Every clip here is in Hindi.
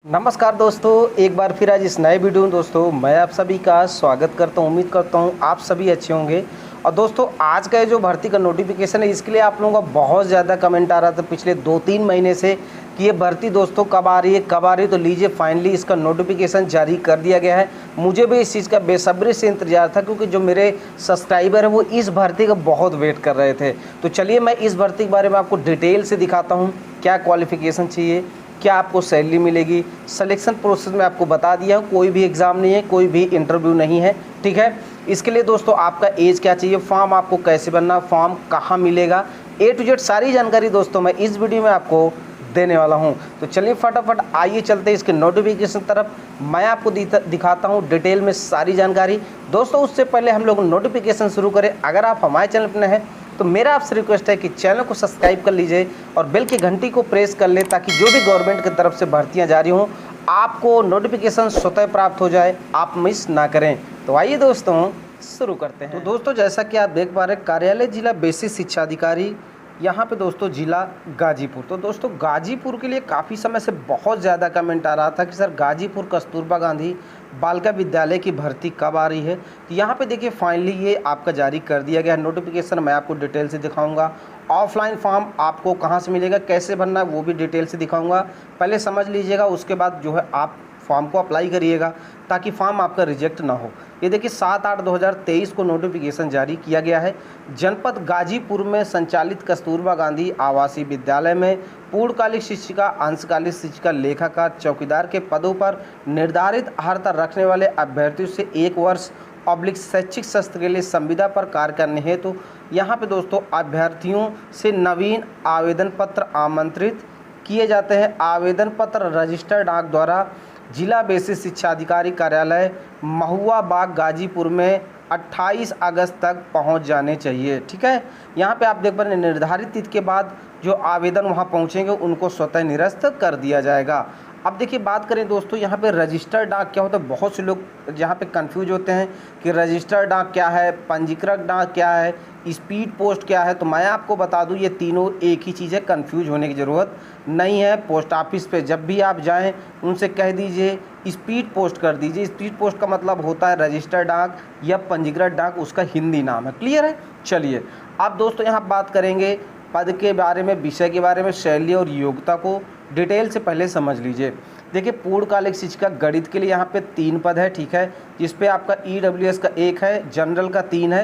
नमस्कार दोस्तों, एक बार फिर आज इस नए वीडियो में दोस्तों मैं आप सभी का स्वागत करता हूं। उम्मीद करता हूं आप सभी अच्छे होंगे। और दोस्तों आज का ये जो भर्ती का नोटिफिकेशन है इसके लिए आप लोगों का बहुत ज़्यादा कमेंट आ रहा था पिछले 2-3 महीने से कि ये भर्ती दोस्तों कब आ रही है कब आ रही है। तो लीजिए फाइनली इसका नोटिफिकेशन जारी कर दिया गया है। मुझे भी इस चीज़ का बेसब्री से इंतजार था क्योंकि जो मेरे सब्सक्राइबर है वो इस भर्ती का बहुत वेट कर रहे थे। तो चलिए मैं इस भर्ती के बारे में आपको डिटेल से दिखाता हूँ, क्या क्वालिफिकेशन चाहिए, क्या आपको सैलरी मिलेगी। सिलेक्शन प्रोसेस में आपको बता दिया हूँ, कोई भी एग्ज़ाम नहीं है, कोई भी इंटरव्यू नहीं है, ठीक है। इसके लिए दोस्तों आपका एज क्या चाहिए, फॉर्म आपको कैसे बनना, फॉर्म कहाँ मिलेगा, A to Z सारी जानकारी दोस्तों मैं इस वीडियो में आपको देने वाला हूं। तो चलिए फटाफट आइए चलते हैं इसके नोटिफिकेशन तरफ। मैं आपको दिखाता हूं डिटेल में सारी जानकारी। दोस्तों उससे पहले हम लोग नोटिफिकेशन शुरू करें, अगर आप हमारे चैनल पर नए हैं तो मेरा आपसे रिक्वेस्ट है कि चैनल को सब्सक्राइब कर लीजिए और बेल की घंटी को प्रेस कर ले ताकि जो भी गवर्नमेंट की तरफ से भर्तियां जारी हों आपको नोटिफिकेशन स्वतः प्राप्त हो जाए, आप मिस ना करें। तो आइए दोस्तों शुरू करते हैं। तो दोस्तों जैसा कि आप देख पा रहे हैं, कार्यालय जिला बेसिक शिक्षा अधिकारी, यहाँ पे दोस्तों जिला गाजीपुर। तो दोस्तों गाजीपुर के लिए काफ़ी समय से बहुत ज़्यादा कमेंट आ रहा था कि सर गाजीपुर कस्तूरबा गांधी बालिका विद्यालय की भर्ती कब आ रही है। तो यहाँ पे देखिए फाइनली ये आपका जारी कर दिया गया है नोटिफिकेशन। मैं आपको डिटेल से दिखाऊंगा। ऑफलाइन फॉर्म आपको कहाँ से मिलेगा, कैसे भरना है वो भी डिटेल से दिखाऊंगा। पहले समझ लीजिएगा, उसके बाद जो है आप फॉर्म को अप्लाई करिएगा ताकि फॉर्म आपका रिजेक्ट ना हो। ये देखिए 7/8/2023 को नोटिफिकेशन जारी किया गया है। जनपद गाजीपुर में संचालित कस्तूरबा गांधी आवासीय विद्यालय में पूर्णकालिक शिक्षिका, अंशकालिक शिक्षिका, लेखाकार, चौकीदार के पदों पर निर्धारित अर्हता रखने वाले अभ्यर्थियों से 1 वर्ष शैक्षिक सत्र के लिए संविदा पर कार्य करने हेतु यहाँ पे दोस्तों अभ्यर्थियों से नवीन आवेदन पत्र आमंत्रित किए जाते हैं। आवेदन पत्र रजिस्टर्ड डाक द्वारा जिला बेसिक शिक्षा अधिकारी कार्यालय महुआ बाग गाजीपुर में 28 अगस्त तक पहुंच जाने चाहिए, ठीक है। यहाँ पे आप देख पा रहे हैं निर्धारित तिथि के बाद जो आवेदन वहां पहुंचेंगे उनको स्वतः निरस्त कर दिया जाएगा। अब देखिए बात करें दोस्तों यहाँ पे रजिस्टर्ड डाक क्या होता है। बहुत से लोग यहाँ पे कंफ्यूज होते हैं कि रजिस्टर्ड डाक क्या है, पंजीकृत डाक क्या है, स्पीड पोस्ट क्या है। तो मैं आपको बता दूं ये तीनों एक ही चीज़ है, कंफ्यूज होने की ज़रूरत नहीं है। पोस्ट ऑफिस पे जब भी आप जाएं उनसे कह दीजिए स्पीड पोस्ट कर दीजिए। स्पीड पोस्ट का मतलब होता है रजिस्टर्ड डाक या पंजीकृत डाक, उसका हिंदी नाम है। क्लियर है। चलिए अब दोस्तों यहाँ बात करेंगे पद के बारे में, विषय के बारे में, शैली और योग्यता को डिटेल से पहले समझ लीजिए। देखिए पूर्णकालिक शिक्षिका गणित के लिए यहाँ पे 3 पद है, ठीक है, जिसपे आपका EWS का 1 है, जनरल का 3 है।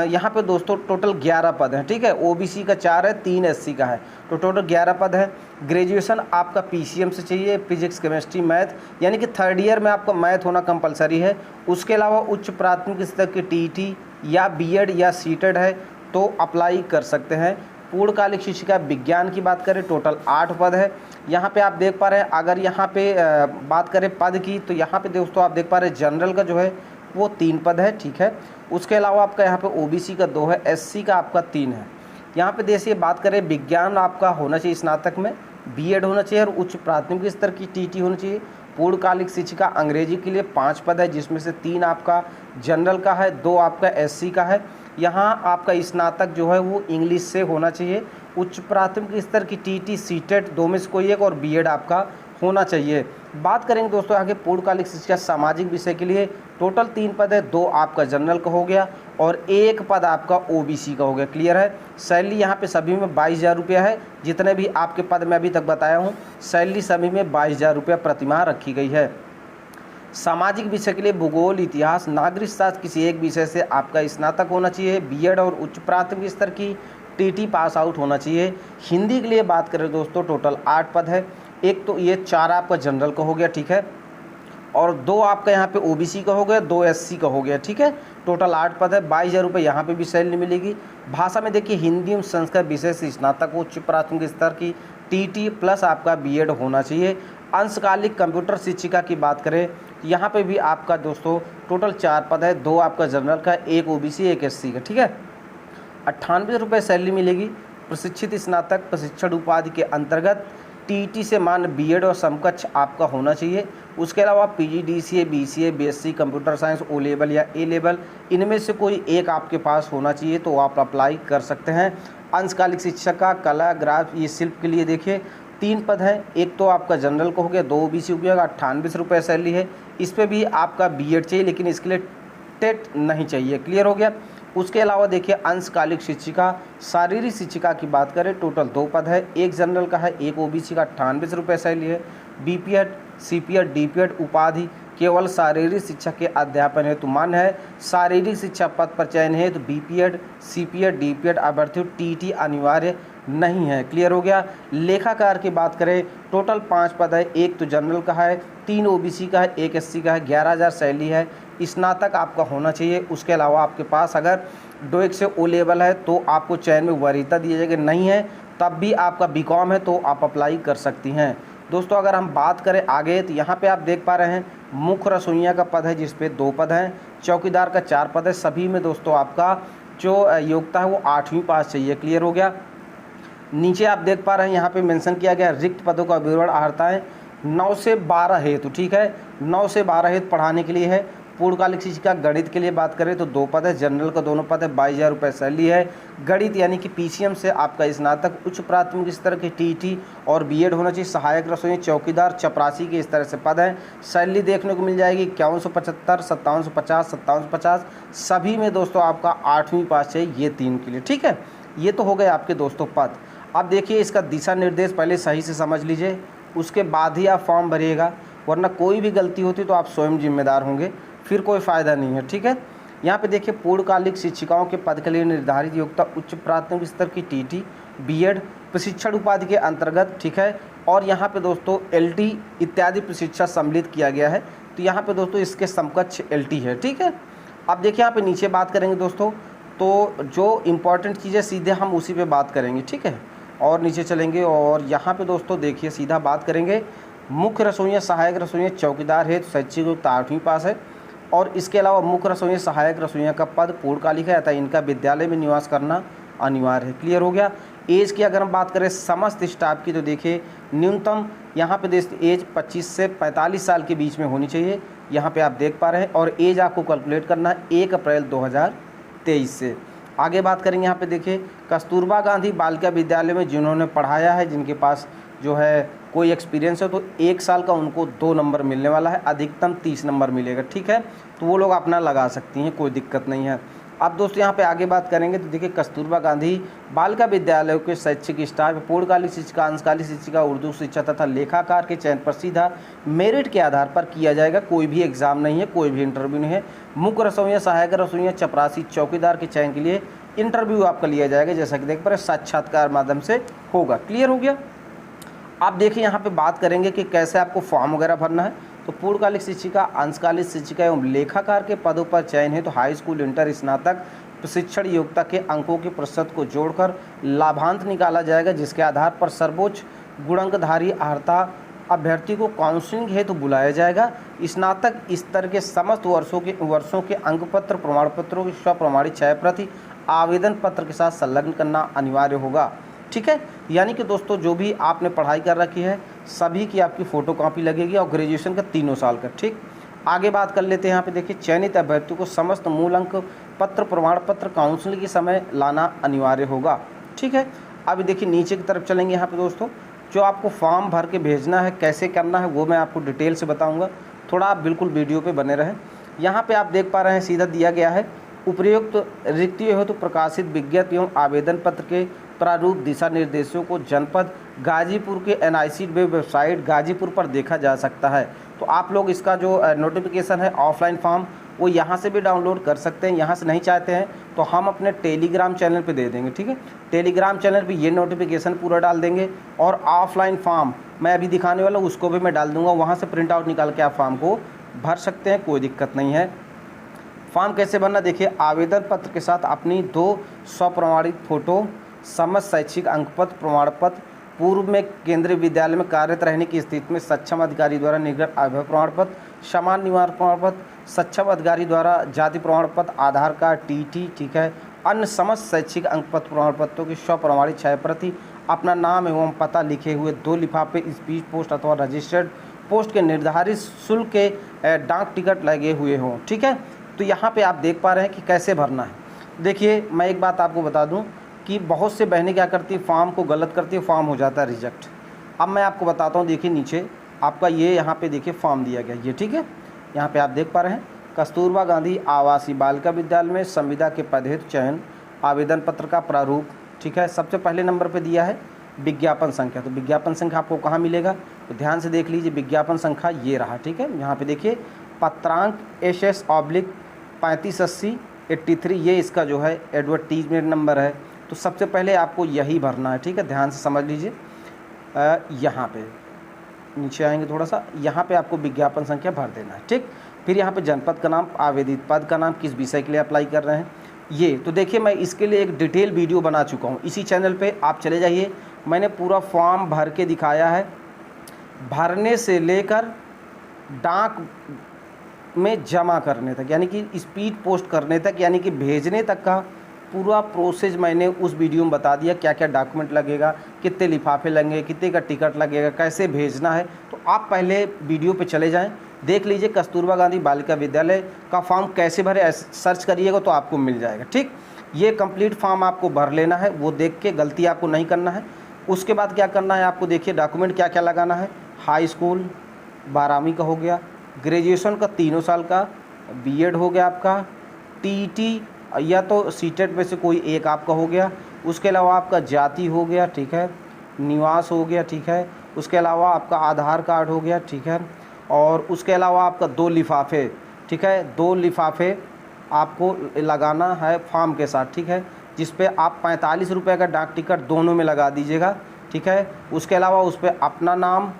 यहाँ पे दोस्तों टोटल 11 पद हैं, ठीक है। OBC का 4 है, 3 SC का है, तो टोटल 11 पद है। ग्रेजुएशन आपका PCM से चाहिए, फिजिक्स केमिस्ट्री मैथ, यानी कि 3rd ईयर में आपका मैथ होना कंपलसरी है। उसके अलावा उच्च प्राथमिक स्तर की TET या BEd या CTED है तो अप्लाई कर सकते हैं। पूर्णकालिक शिक्षिका विज्ञान की बात करें टोटल 8 पद है। यहाँ पे आप देख पा रहे हैं, अगर यहाँ पे बात करें पद की तो यहाँ पे दोस्तों आप देख पा रहे हैं जनरल का जो है वो 3 पद है, ठीक है। उसके अलावा आपका यहाँ पे OBC का 2 है, SC का आपका 3 है। यहाँ पे देखिए बात करें विज्ञान आपका होना चाहिए स्नातक में, BEd होना चाहिए और उच्च प्राथमिक स्तर की TET होनी चाहिए। पूर्णकालिक शिक्षिका अंग्रेजी के लिए 5 पद है, जिसमें से 3 आपका जनरल का है, 2 आपका SC का है। यहाँ आपका स्नातक जो है वो इंग्लिश से होना चाहिए। उच्च प्राथमिक स्तर की TET CTET 2 में से कोई एक और BEd आपका होना चाहिए। बात करेंगे दोस्तों आगे पूर्णकालिक शिक्षा सामाजिक विषय के लिए टोटल 3 पद है, 2 आपका जनरल का हो गया और 1 पद आपका OBC का हो गया। क्लियर है। सैलरी यहाँ पे सभी में 22,000 रुपया है। जितने भी आपके पद मैं अभी तक बताया हूँ सैलरी सभी में 22,000 रुपया प्रतिमाह रखी गई है। सामाजिक विषय के लिए भूगोल, इतिहास, नागरिक शास्त्र किसी एक विषय से आपका स्नातक होना चाहिए। BEd और उच्च प्राथमिक स्तर की TET पास आउट होना चाहिए। हिंदी के लिए बात करें दोस्तों टोटल 8 पद है। एक तो ये 4 आपका जनरल का हो गया, ठीक है, और 2 आपका यहाँ पे OBC का हो गया, 2 SC का हो गया, ठीक है। टोटल 8 पद है, 22,000 रुपये यहाँ पे भी सैलरी मिलेगी। भाषा में देखिए हिंदी एवं संस्कृत विषय से स्नातक उच्च प्राथमिक स्तर की TET प्लस आपका BEd होना चाहिए। अंशकालिक कंप्यूटर शिक्षिका की बात करें यहाँ पे भी आपका दोस्तों टोटल 4 पद है, 2 आपका जनरल का, 1 OBC 1 SC का, ठीक है। 98 रुपये सैलरी मिलेगी। प्रशिक्षित स्नातक प्रशिक्षण उपाधि के अंतर्गत TET से मान BEd और समकक्ष आपका होना चाहिए। उसके अलावा PG DCA BCA BSc computer science O level या A लेवल इनमें से कोई एक आपके पास होना चाहिए तो आप अप्लाई कर सकते हैं। अंशकालिक शिक्षक का कला, ग्राफ, ये शिल्प के लिए देखिए 3 पद हैं, एक तो आपका जनरल को हो गया, 2 ओबीसी हो गया, 98 रुपये सैलरी है। इस पर भी आपका बीएड चाहिए, लेकिन इसके लिए टेट नहीं चाहिए। क्लियर हो गया। उसके अलावा देखिए अंशकालिक शिक्षिका, शारीरिक शिक्षिका की बात करें, टोटल 2 पद है, एक जनरल का है, एक ओबीसी का, 98 रुपये सैलरी है। बीपीएड, सीपीएड, डीपीएड उपाधि केवल शारीरिक शिक्षा के अध्यापन हेतु मान्य है। शारीरिक शिक्षा पद पर चयन है तो बीपीएड, सीपीएड, डीपीएड अभ्यर्थियों टीटी अनिवार्य नहीं है। क्लियर हो गया। लेखाकार की बात करें, टोटल 5 पद है, एक तो जनरल का है, 3 ओबीसी का है, एक एससी का है, 11,000 सैलरी है। स्नातक आपका होना चाहिए। उसके अलावा आपके पास अगर डोइक से ओ लेवल है तो आपको चयन में वरीयता दी जाएगी, नहीं है तब भी आपका बीकॉम है तो आप अप्लाई कर सकती हैं। दोस्तों अगर हम बात करें आगे तो यहाँ पे आप देख पा रहे हैं मुख्य रसोइया का पद है जिस पे 2 पद हैं, चौकीदार का 4 पद है। सभी में दोस्तों आपका जो योग्यता है वो 8वीं पास चाहिए। क्लियर हो गया। नीचे आप देख पा रहे हैं यहाँ पे मेंशन किया गया रिक्त पदों का विवरण आहर्ताएँ 9 से 12 हेतु, ठीक है, 9 से 12 हेतु पढ़ाने के लिए है। पूर्णकालिक शिक्षिका गणित के लिए बात करें तो 2 पद है, जनरल का दोनों पद है, 22,000 रुपये सैलरी है। गणित यानी कि पीसीएम से आपका स्नातक, उच्च प्राथमिक स्तर के टीटी और बीएड होना चाहिए। सहायक रसोई, चौकीदार, चपरासी के इस तरह से पद हैं। सैलरी देखने को मिल जाएगी 5175, 5750, 5750, सभी में दोस्तों आपका 8वीं पास चाहिए, ये 3 के लिए। ठीक है, ये तो हो गए आपके दोस्तों पद। अब देखिए इसका दिशा निर्देश पहले सही से समझ लीजिए, उसके बाद ही आप फॉर्म भरिएगा, वरना कोई भी गलती होती तो आप स्वयं जिम्मेदार होंगे, फिर कोई फ़ायदा नहीं है। ठीक है, यहाँ पे देखिए पूर्णकालिक शिक्षिकाओं के पद के लिए निर्धारित योग्यता उच्च प्राथमिक स्तर की टीटी, बीएड, प्रशिक्षण उपाधि के अंतर्गत, ठीक है, और यहाँ पे दोस्तों एलटी इत्यादि प्रशिक्षण सम्मिलित किया गया है। तो यहाँ पे दोस्तों इसके समकक्ष एलटी है। ठीक है, अब देखिए यहाँ पे नीचे बात करेंगे दोस्तों, तो जो इम्पोर्टेंट चीज़ें सीधे हम उसी पे बात करेंगे। ठीक है, और नीचे चलेंगे और यहाँ पे दोस्तों देखिए सीधा बात करेंगे मुख्य रसोइया, सहायक रसोइया, चौकीदार है तो शैक्षिक योग्यता 8वीं पास है। और इसके अलावा मुख्य रसोइया, सहायक रसोइया का पद पूर्णकालिक है अतः इनका विद्यालय में निवास करना अनिवार्य है। क्लियर हो गया। एज की अगर हम बात करें समस्त स्टाफ की तो देखिए न्यूनतम यहाँ पे एज 25 से 45 साल के बीच में होनी चाहिए। यहाँ पे आप देख पा रहे हैं, और एज आपको कैलकुलेट करना है 1 अप्रैल 2023 से। आगे बात करेंगे यहाँ पे देखिए कस्तूरबा गांधी बालिका विद्यालय में जिन्होंने पढ़ाया है, जिनके पास जो है कोई एक्सपीरियंस है तो 1 साल का उनको 2 नंबर मिलने वाला है, अधिकतम 30 नंबर मिलेगा। ठीक है, तो वो लोग अपना लगा सकती हैं, कोई दिक्कत नहीं है। अब दोस्तों यहाँ पे आगे बात करेंगे तो देखिए कस्तूरबा गांधी बालिका विद्यालयों के शैक्षिक स्टाफ पूर्णकालिक शिक्षिका, अंशकालिक शिक्षिका, उर्दू शिक्षा तथा लेखाकार के चयन पर सीधा मेरिट के आधार पर किया जाएगा। कोई भी एग्जाम नहीं है, कोई भी इंटरव्यू नहीं है। मुख्य रसोइया, सहायक रसोइया, चपरासी, चौकीदार के चयन के लिए इंटरव्यू आपका लिया जाएगा, जैसा कि देख पा रहे साक्षात्कार माध्यम से होगा। क्लियर हो गया। आप देखिए यहाँ पे बात करेंगे कि कैसे आपको फॉर्म वगैरह भरना है। तो पूर्णकालिक शिक्षिका, अंशकालिक शिक्षिका एवं लेखाकार के पदों पर चयन है तो हाई स्कूल, इंटर, स्नातक प्रशिक्षण योग्यता के अंकों के प्रतिशत को जोड़कर लाभांश निकाला जाएगा, जिसके आधार पर सर्वोच्च गुणांकधारी अर्हता अभ्यर्थी को काउंसलिंग हेतु बुलाया जाएगा। स्नातक स्तर के समस्त वर्षों के अंकपत्र, प्रमाण पत्रों की स्वप्रमाणित छायाप्रति आवेदन पत्र के साथ संलग्न करना अनिवार्य होगा। ठीक है, यानी कि दोस्तों जो भी आपने पढ़ाई कर रखी है सभी की आपकी फ़ोटो कॉपी लगेगी, और ग्रेजुएशन का 3 साल का। ठीक, आगे बात कर लेते हैं। यहाँ पे देखिए चयनित अभ्यर्थियों को समस्त मूल अंक पत्र, प्रमाण पत्र काउंसलिंग के समय लाना अनिवार्य होगा। ठीक है, अब देखिए नीचे की तरफ चलेंगे। यहाँ पे दोस्तों जो आपको फॉर्म भर के भेजना है, कैसे करना है, वो मैं आपको डिटेल से बताऊँगा, थोड़ा आप बिल्कुल वीडियो पर बने रहें। यहाँ पर आप देख पा रहे हैं सीधा दिया गया है उपयुक्त रिक्तियों हेतु प्रकाशित विज्ञप्ति एवं आवेदन पत्र के प्रारूप दिशा निर्देशों को जनपद गाजीपुर के एनआईसी वेबसाइट गाजीपुर पर देखा जा सकता है। तो आप लोग इसका जो नोटिफिकेशन है ऑफलाइन फॉर्म वो यहाँ से भी डाउनलोड कर सकते हैं। यहाँ से नहीं चाहते हैं तो हम अपने टेलीग्राम चैनल पे दे देंगे। ठीक है, टेलीग्राम चैनल पे ये नोटिफिकेशन पूरा डाल देंगे, और ऑफलाइन फॉर्म मैं अभी दिखाने वाला हूँ उसको भी मैं डाल दूँगा, वहाँ से प्रिंट आउट निकाल के आप फॉर्म को भर सकते हैं, कोई दिक्कत नहीं है। फॉर्म कैसे भरना देखिए, आवेदन पत्र के साथ अपनी 2 स्वप्रमाणित फ़ोटो, समस्त शैक्षिक अंकपत्र, प्रमाण पत्र, पूर्व में केंद्रीय विद्यालय में कार्यरत रहने की स्थिति में सक्षम अधिकारी द्वारा निर्गत आय प्रमाण पत्र, समान निवारण प्रमाण पत्र, सक्षम अधिकारी द्वारा जाति प्रमाण पत्र, आधार कार्ड, टीटी, ठीक है, अन्य समस्त शैक्षिक अंकपत्र प्रमाण पत्रों की स्वप्रमाणित छायाप्रति, अपना नाम एवं पता लिखे हुए 2 लिफाफे स्पीड पोस्ट अथवा रजिस्टर्ड पोस्ट के निर्धारित शुल्क के डाक टिकट लगे हुए हों। ठीक है, तो यहाँ पे आप देख पा रहे हैं कि कैसे भरना है। देखिए मैं एक बात आपको बता दूं कि बहुत से बहनें क्या करती है, फॉर्म को गलत करती है, फॉर्म हो जाता है रिजेक्ट। अब मैं आपको बताता हूँ, देखिए नीचे आपका ये यहाँ पे देखिए फॉर्म दिया गया ये, ठीक है। यहाँ पे आप देख पा रहे हैं, कस्तूरबा गांधी आवासीय बालिका विद्यालय में संविदा के पद हेतु चयन, आवेदन पत्र का प्रारूप, ठीक है। सबसे पहले नंबर पे दिया है विज्ञापन संख्या। तो विज्ञापन संख्या आपको कहाँ मिलेगा, तो ध्यान से देख लीजिए, विज्ञापन संख्या ये रहा, ठीक है। यहाँ पे देखिए पत्रांक SS/3580-83, ये इसका जो है एडवर्टीजमेंट नंबर है। तो सबसे पहले आपको यही भरना है, ठीक है, ध्यान से समझ लीजिए। यहाँ पे नीचे आएंगे थोड़ा सा, यहाँ पे आपको विज्ञापन संख्या भर देना है, ठीक। फिर यहाँ पे जनपद का नाम, आवेदित पद का नाम, किस विषय के लिए अप्लाई कर रहे हैं ये। तो देखिए मैं इसके लिए एक डिटेल वीडियो बना चुका हूँ, इसी चैनल पे आप चले जाइए, मैंने पूरा फॉर्म भर के दिखाया है, भरने से लेकर डाक में जमा करने तक, यानी कि स्पीड पोस्ट करने तक, यानी कि भेजने तक का पूरा प्रोसेस मैंने उस वीडियो में बता दिया। क्या क्या डॉक्यूमेंट लगेगा, कितने लिफाफे लगेंगे, कितने का टिकट लगेगा, कैसे भेजना है। तो आप पहले वीडियो पे चले जाएं, देख लीजिए कस्तूरबा गांधी बालिका विद्यालय का फॉर्म कैसे भरे, सर्च करिएगा तो आपको मिल जाएगा, ठीक। ये कंप्लीट फॉर्म आपको भर लेना है, वो देख के गलती आपको नहीं करना है। उसके बाद क्या करना है आपको, देखिए डॉक्यूमेंट क्या क्या लगाना है। हाई स्कूल 12वीं का हो गया, ग्रेजुएशन का 3 साल का, बीएड हो गया आपका, टीईटी या तो सीटेट में से कोई एक आपका हो गया। उसके अलावा आपका जाति हो गया, ठीक है, निवास हो गया, ठीक है। उसके अलावा आपका आधार कार्ड हो गया, ठीक है। और उसके अलावा आपका 2 लिफाफे, ठीक है, 2 लिफाफे आपको लगाना है फॉर्म के साथ, ठीक है, जिस पे आप 45 रुपये का डाक टिकट दोनों में लगा दीजिएगा, ठीक है। उसके अलावा उस पर अपना नाम,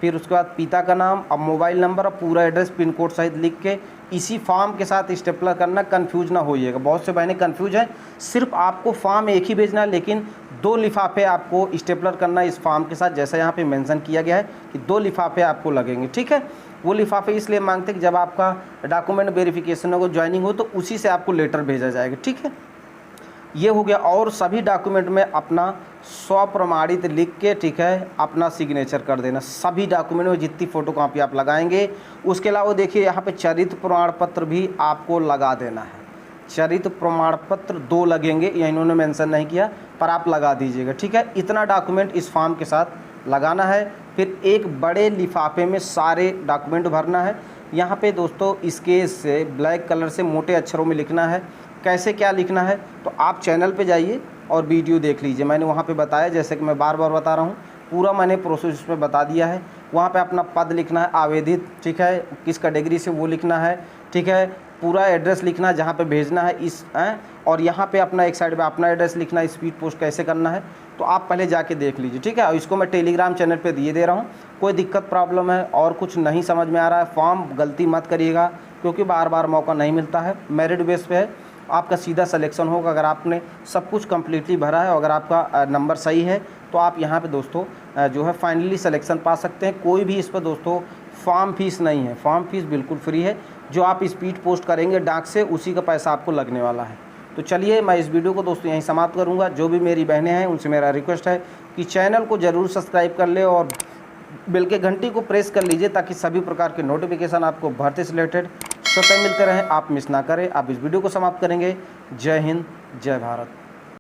फिर उसके बाद पिता का नाम, अब मोबाइल नंबर और पूरा एड्रेस पिन कोड सहित लिख के इसी फॉर्म के साथ स्टेपलर करना, कंफ्यूज ना होइएगा। बहुत से बहनें कंफ्यूज हैं, सिर्फ आपको फॉर्म एक ही भेजना है, लेकिन 2 लिफाफे आपको स्टेपलर करना है इस फॉर्म के साथ, जैसा यहाँ पे मेंशन किया गया है कि 2 लिफाफे आपको लगेंगे, ठीक है। वो लिफाफे इसलिए मांगते हैं कि जब आपका डॉक्यूमेंट वेरिफिकेशन हो, ज्वाइनिंग हो, तो उसी से आपको लेटर भेजा जाएगा, ठीक है। ये हो गया। और सभी डॉक्यूमेंट में अपना स्वप्रमाणित लिख के, ठीक है, अपना सिग्नेचर कर देना सभी डॉक्यूमेंट में, जितनी फ़ोटो कॉपी आप लगाएंगे। उसके अलावा देखिए यहाँ पे चरित्र प्रमाण पत्र भी आपको लगा देना है। चरित्र प्रमाण पत्र 2 लगेंगे, ये इन्होंने मेंशन नहीं किया, पर आप लगा दीजिएगा, ठीक है। इतना डॉक्यूमेंट इस फॉर्म के साथ लगाना है। फिर एक बड़े लिफाफे में सारे डॉक्यूमेंट भरना है। यहाँ पे दोस्तों स्केच से ब्लैक कलर से मोटे अक्षरों में लिखना है। कैसे क्या लिखना है, तो आप चैनल पे जाइए और वीडियो देख लीजिए, मैंने वहाँ पे बताया, जैसे कि मैं बार बार बता रहा हूँ, पूरा मैंने प्रोसेस में बता दिया है। वहाँ पे अपना पद लिखना है, आवेदित, ठीक है, किस कैटेगरी से वो लिखना है, ठीक है। पूरा एड्रेस लिखना है जहाँ पे भेजना है इस और यहाँ पे अपना एक साइड पे अपना एड्रेस लिखना है, स्पीड पोस्ट कैसे करना है, तो आप पहले जाके देख लीजिए, ठीक है। और इसको मैं टेलीग्राम चैनल पे दिए दे रहा हूँ। कोई दिक्कत प्रॉब्लम है और कुछ नहीं समझ में आ रहा है, फॉर्म गलती मत करिएगा, क्योंकि बार बार मौका नहीं मिलता है। मेरिट बेस पे है, आपका सीधा सिलेक्शन होगा अगर आपने सब कुछ कम्प्लीटली भरा है। अगर आपका नंबर सही है तो आप यहाँ पे दोस्तों जो है फाइनली सिलेक्शन पा सकते हैं। कोई भी इस पर दोस्तों फॉर्म फीस नहीं है, फॉर्म फीस बिल्कुल फ्री है। जो आप स्पीड पोस्ट करेंगे डाक से, उसी का पैसा आपको लगने वाला है। तो चलिए मैं इस वीडियो को दोस्तों यहीं समाप्त करूँगा। जो भी मेरी बहनें हैं उनसे मेरा रिक्वेस्ट है कि चैनल को ज़रूर सब्सक्राइब कर ले और बेल के घंटी को प्रेस कर लीजिए, ताकि सभी प्रकार के नोटिफिकेशन आपको भर्ती से रिलेटेड स्वतः मिलते रहें, आप मिस ना करें। आप इस वीडियो को समाप्त करेंगे। जय हिंद, जय भारत।